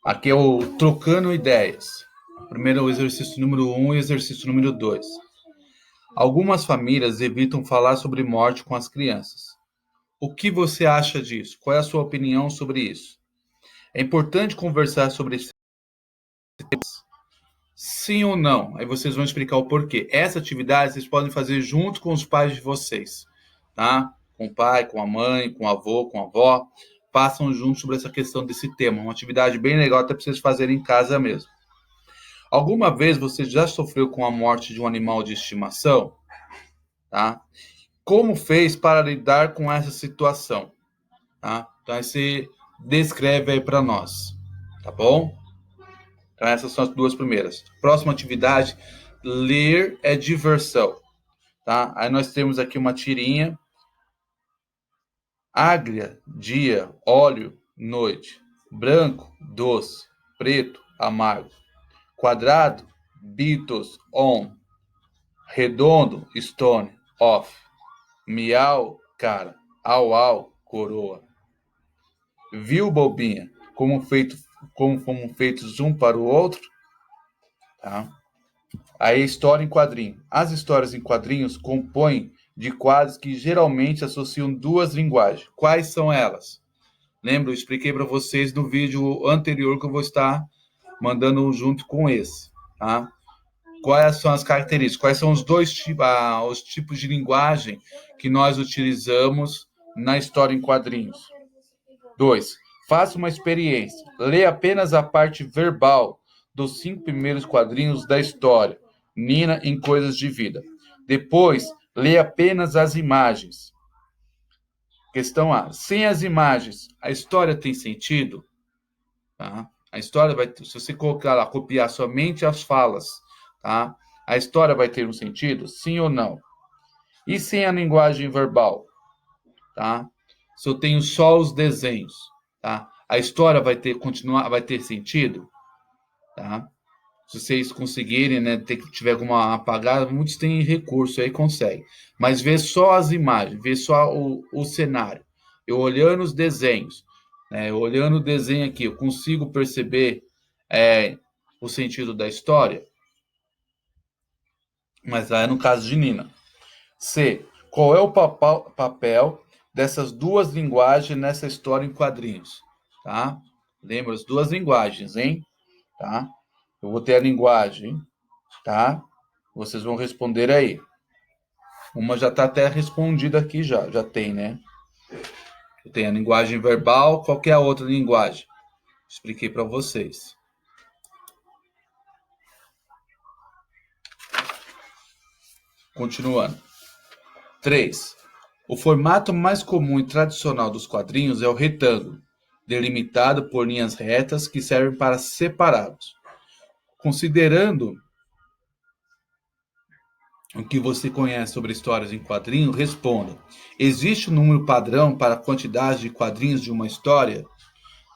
Aqui é o Trocando Ideias. Primeiro é o exercício número 1 e o exercício número 2. Algumas famílias evitam falar sobre morte com as crianças. O que você acha disso? Qual é a sua opinião sobre isso? É importante conversar sobre esse tema? Sim ou não? Aí vocês vão explicar o porquê. Essa atividade vocês podem fazer junto com os pais de vocês, tá? Com o pai, com a mãe, com o avô, com a avó. Façam juntos sobre essa questão desse tema. Uma atividade bem legal até para vocês fazerem em casa mesmo. Alguma vez você já sofreu com a morte de um animal de estimação? Tá? Como fez para lidar com essa situação? Tá? Então, você descreve aí para nós, tá bom? Então, essas são as duas primeiras. Próxima atividade, ler é diversão, tá? Aí nós temos aqui uma tirinha. Ágria, dia, óleo, noite. Branco, doce. Preto, amargo. Quadrado, Beatles, on. Redondo, stone, off. Miau, cara. Au, au, coroa. Viu, bobinha, como fomos feitos um para o outro? Tá? Aí, história em quadrinho. As histórias em quadrinhos compõem de quadros que geralmente associam duas linguagens. Quais são elas? Lembra, eu expliquei para vocês no vídeo anterior que eu vou estar mandando junto com esse. Tá? Quais são as características? Quais são os tipos de linguagem que nós utilizamos na história em quadrinhos? 2. Faça uma experiência. Lê apenas a parte verbal dos 5 primeiros quadrinhos da história, Nina em Coisas de Vida. Depois, lê apenas as imagens. Questão A. Sem as imagens, a história tem sentido? Tá? A história vai ter, se você colocar lá, copiar somente as falas, tá? A história vai ter um sentido? Sim ou não? E sem a linguagem verbal? Tá? Se eu tenho só os desenhos, tá? A história vai ter sentido, tá? Se vocês conseguirem, né, tiver alguma apagada, muitos têm recurso aí, conseguem. Mas ver só as imagens, ver só o cenário. Eu olhando os desenhos, né, olhando o desenho aqui, eu consigo perceber o sentido da história? Mas lá é no caso de Nina. C. Qual é o papel dessas duas linguagens nessa história em quadrinhos? Tá? Lembra as duas linguagens, hein? Tá? Eu vou ter a linguagem, tá? Vocês vão responder aí. Uma já está até respondida aqui já tem, né? Eu tenho a linguagem verbal, qual que é a outra linguagem? Expliquei para vocês. Continuando. 3. O formato mais comum e tradicional dos quadrinhos é o retângulo, delimitado por linhas retas que servem para separá-los. Considerando o que você conhece sobre histórias em quadrinhos, responda. Existe um número padrão para a quantidade de quadrinhos de uma história?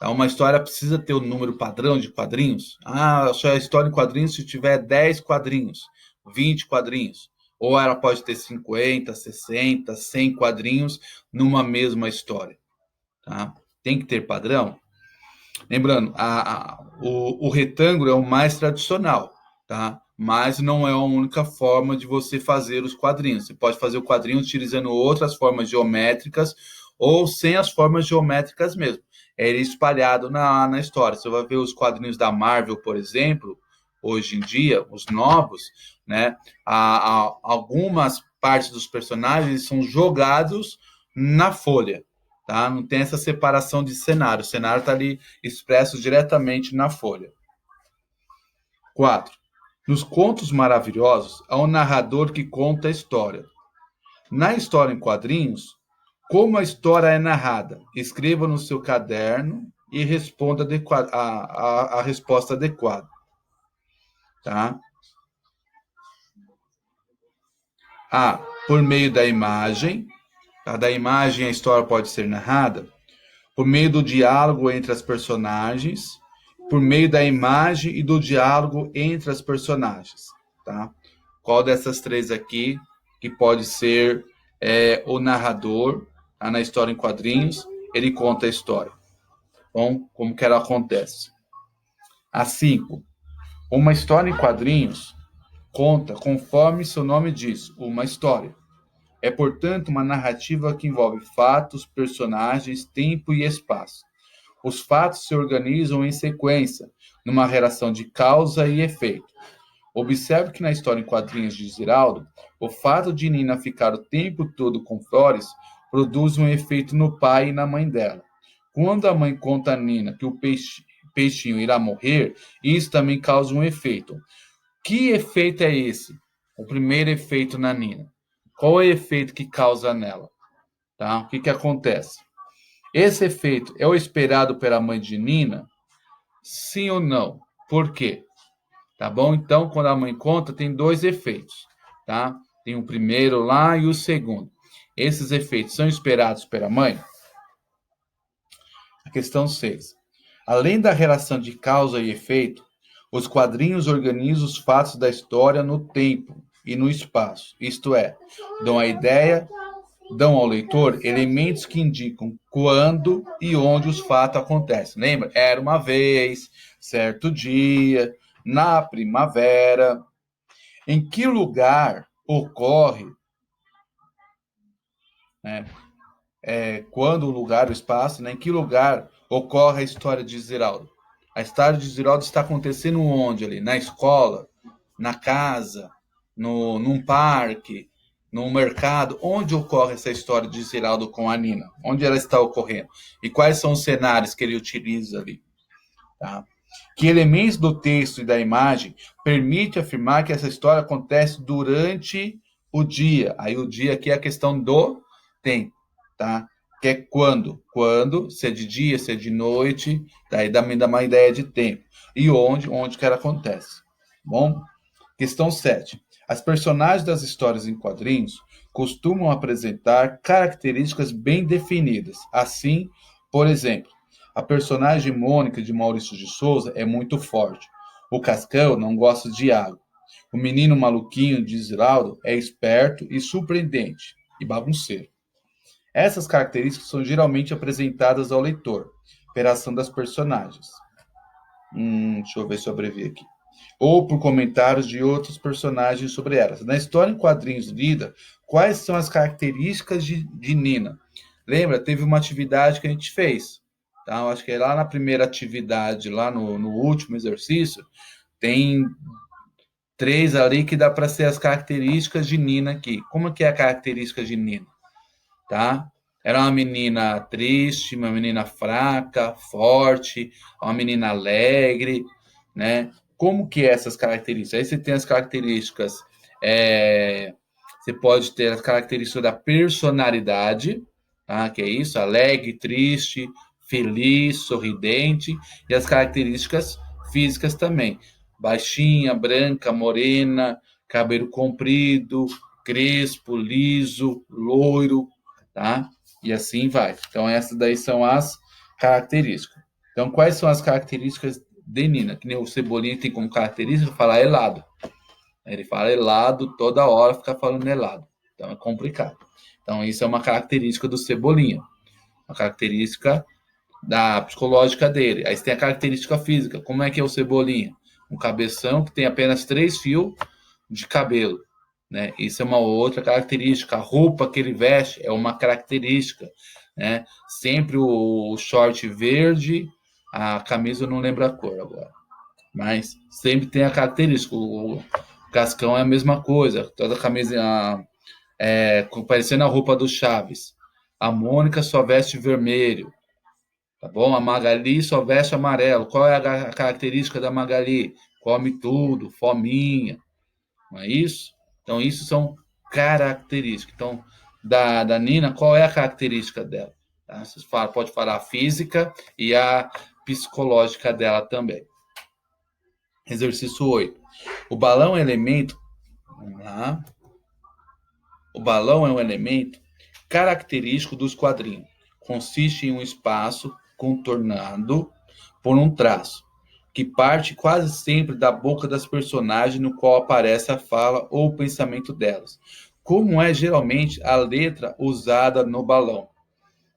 Uma história precisa ter um número padrão de quadrinhos? Só é história em quadrinhos se tiver 10 quadrinhos, 20 quadrinhos. Ou ela pode ter 50, 60, 100 quadrinhos numa mesma história. Tá? Tem que ter padrão? Lembrando, o retângulo é o mais tradicional, tá? Mas não é a única forma de você fazer os quadrinhos. Você pode fazer o quadrinho utilizando outras formas geométricas ou sem as formas geométricas mesmo. É ele espalhado na história. Você vai ver os quadrinhos da Marvel, por exemplo, hoje em dia, os novos, né? Algumas partes dos personagens são jogados na folha. Tá? Não tem essa separação de cenário. O cenário está ali expresso diretamente na folha. 4. Nos contos maravilhosos, há um narrador que conta a história. Na história em quadrinhos, como a história é narrada? Escreva no seu caderno e responda a resposta adequada. Tá? A. Por meio da imagem. Tá? Da imagem a história pode ser narrada. Por meio do diálogo entre as personagens, por meio da imagem e do diálogo entre as personagens, tá? Qual dessas três aqui que pode ser o narrador, tá? Na história em quadrinhos? ele conta a história. Bom, como que ela acontece? A 5. Uma história em quadrinhos conta, conforme seu nome diz, uma história. É, portanto, uma narrativa que envolve fatos, personagens, tempo e espaço. Os fatos se organizam em sequência, numa relação de causa e efeito. Observe que na história em quadrinhos de Ziraldo, o fato de Nina ficar o tempo todo com Flores produz um efeito no pai e na mãe dela. Quando a mãe conta a Nina que o peixinho irá morrer, isso também causa um efeito. Que efeito é esse? O primeiro efeito na Nina. Qual é o efeito que causa nela? Tá? O que acontece? Esse efeito é o esperado pela mãe de Nina? Sim ou não? Por quê? Tá bom? Então, quando a mãe conta, tem dois efeitos, tá? Tem o primeiro lá e o segundo. Esses efeitos são esperados pela mãe? A questão 6. Além da relação de causa e efeito, os quadrinhos organizam os fatos da história no tempo e no espaço. Isto é, dão ao leitor elementos que indicam quando e onde os fatos acontecem. Lembra? Era uma vez, certo dia, na primavera. Em que lugar ocorre, né, quando o lugar, o espaço, né, em que lugar ocorre a história de Ziraldo? A história de Ziraldo está acontecendo onde ali? Na escola, na casa, num parque, no mercado? Onde ocorre essa história de Ziraldo com a Nina? Onde ela está ocorrendo? E quais são os cenários que ele utiliza ali? Tá? Que elementos do texto e da imagem permite afirmar que essa história acontece durante o dia? Aí o dia aqui é a questão do tempo, tá? Que é quando, se é de dia, se é de noite, daí dá uma ideia de tempo. E onde que ela acontece. Bom, questão 7. As personagens das histórias em quadrinhos costumam apresentar características bem definidas. Assim, por exemplo, a personagem Mônica de Maurício de Souza é muito forte. O Cascão não gosta de água. O menino maluquinho de Ziraldo é esperto e surpreendente e bagunceiro. Essas características são geralmente apresentadas ao leitor, pela ação das personagens. Deixa eu ver se eu abreviei aqui. Ou por comentários de outros personagens sobre elas. Na história em quadrinhos lida, quais são as características de Nina? Lembra? Teve uma atividade que a gente fez. Tá? Eu acho que é lá na primeira atividade, lá no último exercício, tem 3 ali que dá para ser as características de Nina aqui. Como que é a característica de Nina? Tá? Era uma menina triste, uma menina fraca, forte, uma menina alegre, né? Como que é essas características? Aí você tem as características, você pode ter as características da personalidade, tá? Que é isso, alegre, triste, feliz, sorridente, e as características físicas também. Baixinha, branca, morena, cabelo comprido, crespo, liso, loiro, tá? E assim vai. Então, essas daí são as características. Então, quais são as características de Nina? Que nem o Cebolinha tem como característica falar helado. Ele fala helado toda hora, fica falando helado. Então, é complicado. Então, isso é uma característica do Cebolinha. Uma característica da psicológica dele. Aí você tem a característica física. Como é que é o Cebolinha? Um cabeção que tem apenas 3 fios de cabelo. Né? Isso é uma outra característica. A roupa que ele veste é uma característica. Né? Sempre o short verde, a camisa eu não lembro a cor agora. Mas sempre tem a característica. O Cascão é a mesma coisa. Toda a camisa parecendo a roupa do Chaves. A Mônica só veste vermelho. Tá bom? A Magali só veste amarelo. Qual é a característica da Magali? Come tudo, fominha. Não é isso? Então, isso são características. Então, da Nina, qual é a característica dela? Tá? Você pode falar a física e a psicológica dela também. Exercício 8. O balão é um elemento. Vamos lá. O balão é um elemento característico dos quadrinhos. Consiste em um espaço contornado por um traço, que parte quase sempre da boca das personagens no qual aparece a fala ou o pensamento delas, como é geralmente a letra usada no balão.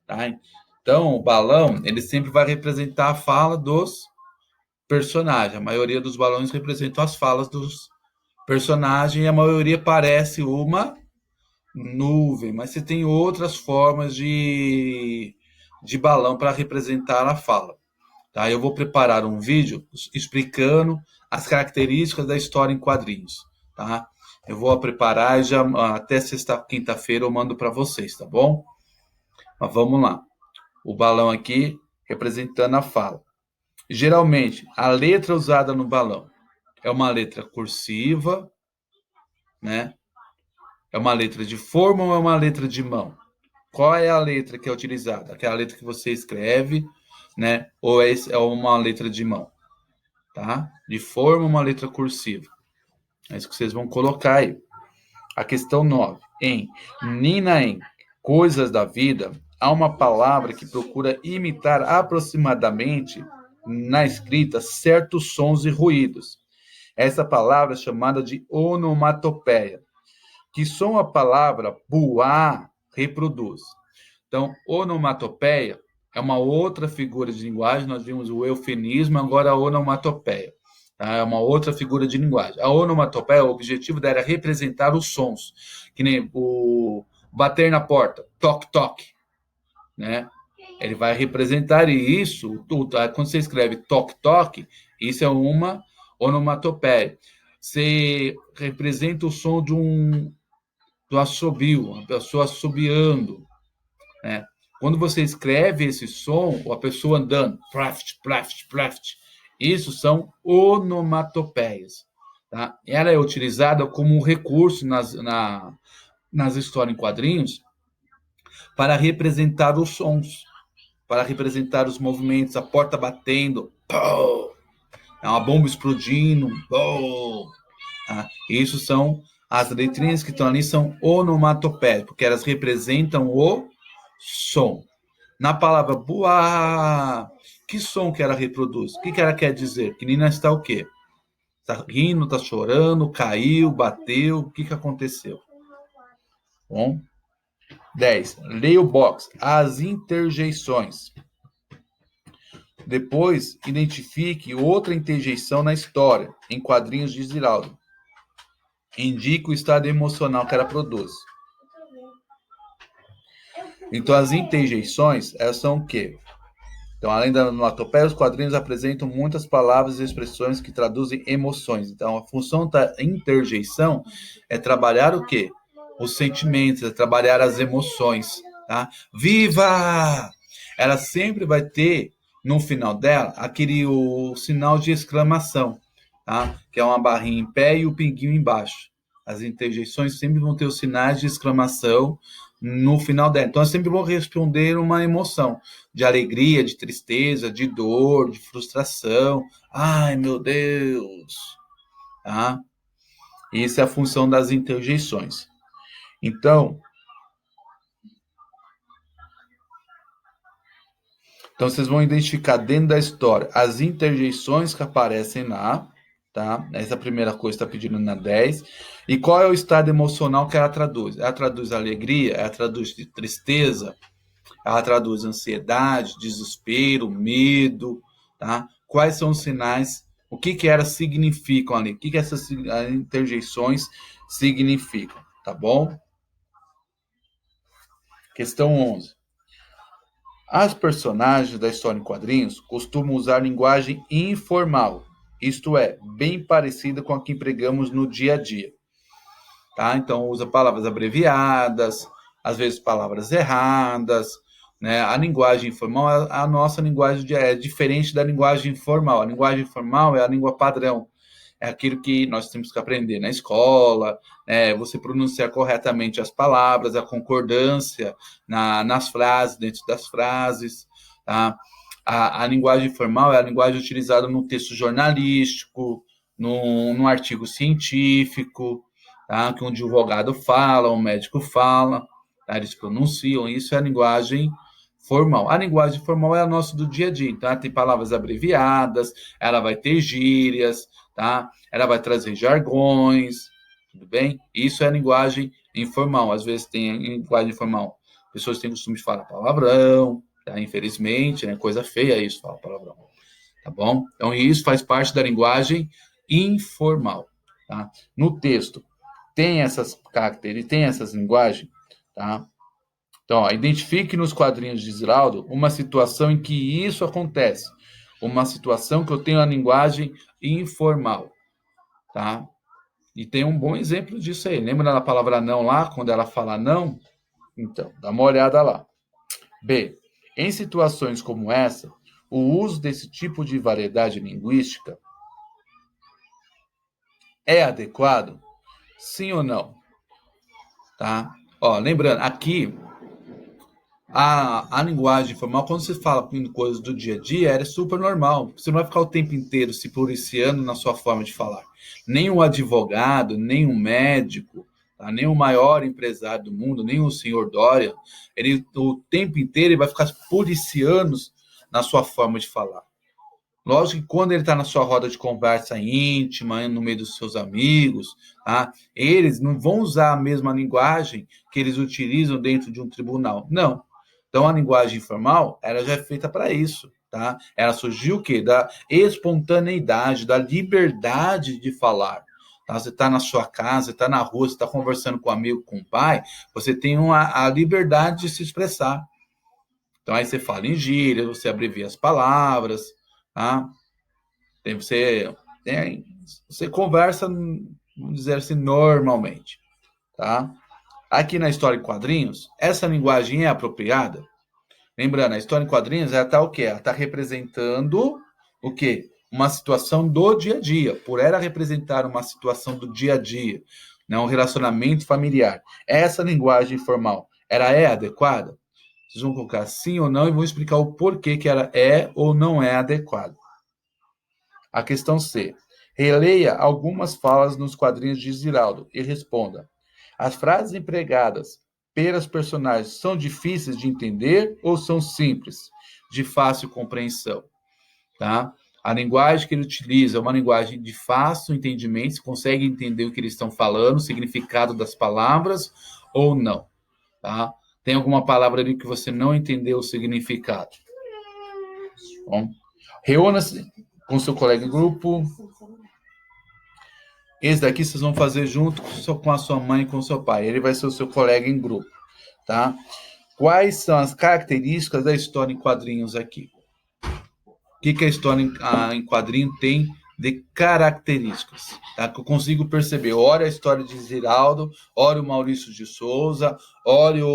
Tá? Então, o balão, ele sempre vai representar a fala dos personagens. A maioria dos balões representam as falas dos personagens e a maioria parece uma nuvem, mas você tem outras formas de balão para representar a fala. Tá? Eu vou preparar um vídeo explicando as características da história em quadrinhos. Tá? Eu vou preparar e já até quinta-feira eu mando para vocês, tá bom? Mas vamos lá. O balão aqui representando a fala. Geralmente, a letra usada no balão é uma letra cursiva, né? É uma letra de forma ou é uma letra de mão? Qual é a letra que é utilizada? Aquela letra que você escreve, né? Ou é uma letra de mão, tá? De forma, uma letra cursiva. É isso que vocês vão colocar aí. A questão 9. Em Nina, em Coisas da Vida, há uma palavra que procura imitar aproximadamente na escrita certos sons e ruídos. Essa palavra é chamada de onomatopeia, que som a palavra buá reproduz. Então, onomatopeia é uma outra figura de linguagem. Nós vimos o eufemismo, agora a onomatopeia. Tá? É uma outra figura de linguagem. A onomatopeia, o objetivo dela é representar os sons, que nem o bater na porta, toque, toque, né? Ele vai representar isso, quando você escreve toque, toque, isso é uma onomatopeia. Você representa o som do assobio, a pessoa assobiando, né? Quando você escreve esse som, ou a pessoa andando, praft, praft, praft, isso são onomatopeias. Tá? Ela é utilizada como um recurso nas histórias em quadrinhos para representar os sons, para representar os movimentos, a porta batendo, pô, é uma bomba explodindo, pô, tá? Isso são as letrinhas que estão ali, são onomatopeias, porque elas representam o som. Na palavra buá, que som que ela reproduz? O que ela quer dizer? Que Nina está o quê? Está rindo, está chorando, caiu, bateu, o que aconteceu? Bom, 10. Leia o box. As interjeições. Depois, identifique outra interjeição na história, em quadrinhos de Ziraldo. Indique o estado emocional que ela produz. Então, as interjeições, elas são o quê? Então, além da onomatopeia, os quadrinhos apresentam muitas palavras e expressões que traduzem emoções. Então, a função da interjeição é trabalhar o quê? Os sentimentos, é trabalhar as emoções, tá? Viva! Ela sempre vai ter, no final dela, o sinal de exclamação, tá? Que é uma barrinha em pé e o pinguinho embaixo. As interjeições sempre vão ter os sinais de exclamação no final dela. Então, eu sempre vou responder uma emoção de alegria, de tristeza, de dor, de frustração. Ai, meu Deus! Tá? Essa é a função das interjeições. Então, vocês vão identificar dentro da história as interjeições que aparecem lá, tá? Essa é a primeira coisa que está pedindo na 10. E qual é o estado emocional que ela traduz? Ela traduz alegria, ela traduz tristeza, ela traduz ansiedade, desespero, medo, tá? Quais são os sinais? O que elas significam ali? O que essas interjeições significam? Tá bom? Questão 11. As personagens da história em quadrinhos costumam usar linguagem informal, isto é, bem parecida com a que empregamos no dia a dia. Tá? Então, usa palavras abreviadas, às vezes palavras erradas, né? A linguagem informal, a nossa linguagem é diferente da linguagem formal. A linguagem formal é a língua padrão, é aquilo que nós temos que aprender na escola, né? Você pronunciar corretamente as palavras, a concordância nas frases, dentro das frases, tá? A linguagem formal é a linguagem utilizada no texto jornalístico, no artigo científico, tá? Que um advogado fala, um médico fala, tá? Eles pronunciam, isso é a linguagem formal. A linguagem formal é a nossa do dia a dia, então ela tem palavras abreviadas, ela vai ter gírias, tá? Ela vai trazer jargões, tudo bem? Isso é a linguagem informal. Às vezes tem linguagem informal, pessoas têm costume de falar palavrão, tá? Infelizmente, né? Coisa feia isso, fala palavrão, tá bom? Então, isso faz parte da linguagem informal, tá? No texto, tem essas características, tem essas linguagens, tá? Então, ó, identifique nos quadrinhos de Ziraldo uma situação em que isso acontece. Uma situação que eu tenho a linguagem informal, tá? E tem um bom exemplo disso aí. Lembra da palavra não lá, quando ela fala não? Então, dá uma olhada lá. B. Em situações como essa, o uso desse tipo de variedade linguística é adequado? Sim ou não? Tá? Ó, lembrando, aqui a linguagem formal, quando você fala em coisas do dia a dia, é super normal. Você não vai ficar o tempo inteiro se policiando na sua forma de falar. Nem um advogado, nem um médico, tá? Nem o maior empresário do mundo, nem o senhor Dória, ele o tempo inteiro ele vai ficar policiando na sua forma de falar. Lógico que quando ele está na sua roda de conversa íntima, no meio dos seus amigos, tá? Eles não vão usar a mesma linguagem que eles utilizam dentro de um tribunal. Não. Então, a linguagem informal, ela já é feita para isso, tá? Ela surgiu o quê? Da espontaneidade, da liberdade de falar. Tá? Você está na sua casa, está na rua, você está conversando com um amigo, com um pai, você tem a liberdade de se expressar. Então, aí você fala em gíria, você abrevia as palavras, tá? Você conversa, vamos dizer assim, normalmente, tá? Aqui na história em quadrinhos, essa linguagem é apropriada? Lembrando, a história em quadrinhos, ela tá o quê? Ela tá representando o quê? Uma situação do dia a dia. Por ela representar uma situação do dia a dia, né? Um relacionamento familiar. Essa linguagem formal, ela é adequada? Vocês vão colocar sim ou não e vão explicar o porquê que ela é ou não é adequada. A questão C. Releia algumas falas nos quadrinhos de Ziraldo e responda. As frases empregadas pelos personagens são difíceis de entender ou são simples, de fácil compreensão? Tá? A linguagem que ele utiliza é uma linguagem de fácil entendimento, você consegue entender o que eles estão falando, o significado das palavras ou não? Tá? Tem alguma palavra ali que você não entendeu o significado? Bom, reúna-se com seu colega em grupo. Esse daqui vocês vão fazer junto com a sua mãe e com o seu pai. Ele vai ser o seu colega em grupo, tá? Quais são as características da história em quadrinhos aqui? O que a história em quadrinho tem de características? Tá? Que eu consigo perceber. Olha a história de Ziraldo, olha o Maurício de Souza, olha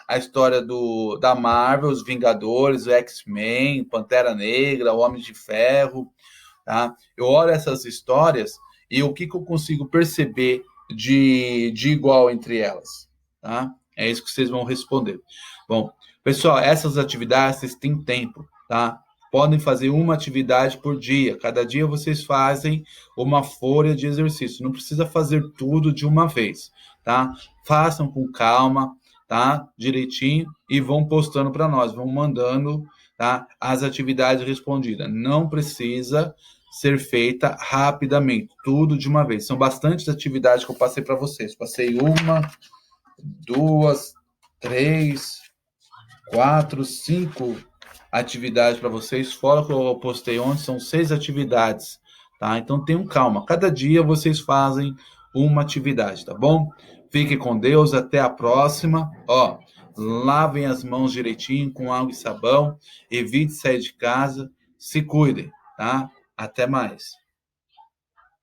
a história da Marvel, os Vingadores, o X-Men, Pantera Negra, o Homem de Ferro. Tá? Eu olho essas histórias e o que eu consigo perceber de igual entre elas? Tá? É isso que vocês vão responder. Bom, pessoal, essas atividades vocês têm tempo, tá? Podem fazer uma atividade por dia. Cada dia vocês fazem uma folha de exercício. Não precisa fazer tudo de uma vez, tá? Façam com calma, tá? Direitinho e vão postando para nós, vão mandando, tá? As atividades respondidas. Não precisa ser feita rapidamente, tudo de uma vez. São bastantes atividades que eu passei para vocês. Passei uma, duas, três, quatro, cinco atividades para vocês, fora que eu postei ontem, são 6 atividades, tá? Então tenham calma. Cada dia vocês fazem uma atividade, tá bom? Fique com Deus, até a próxima. Ó, lavem as mãos direitinho com água e sabão, evite sair de casa, se cuidem, tá? Até mais.